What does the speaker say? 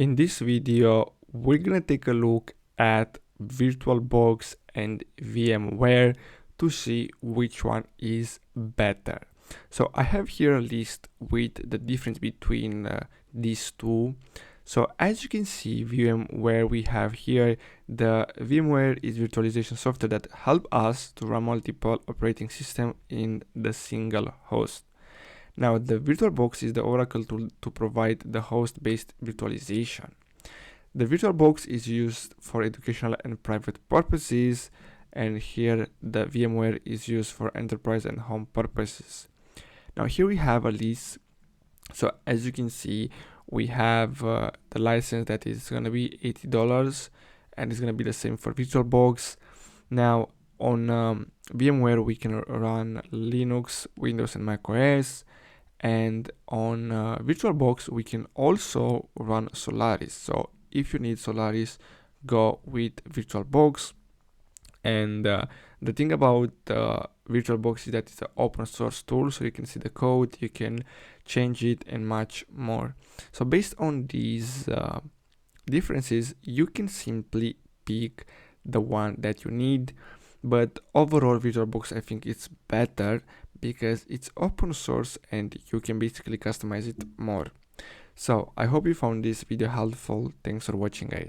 In this video, we're gonna take a look at Virtualbox and VMware to see which one is better. So I have here a list with the difference between these two. So as you can see, VMware, we have here the VMware is virtualization software that help us to run multiple operating systems in the single host. Now, the VirtualBox is the Oracle tool to provide the host-based virtualization. The VirtualBox is used for educational and private purposes, and here the VMware is used for enterprise and home purposes. Now, here we have a list. So as you can see, we have the license that is going to be $80, and it's going to be the same for VirtualBox. Now, on VMware, we can run Linux, Windows, and Mac OS. And on VirtualBox, we can also run Solaris. So if you need Solaris, go with VirtualBox. And the thing about VirtualBox is that it's an open source tool, so you can see the code, you can change it, and much more. So based on these differences, you can simply pick the one that you need. But overall, VirtualBox, I think it's better because it's open source and you can basically customize it more. So I hope you found this video helpful. Thanks for watching, guys.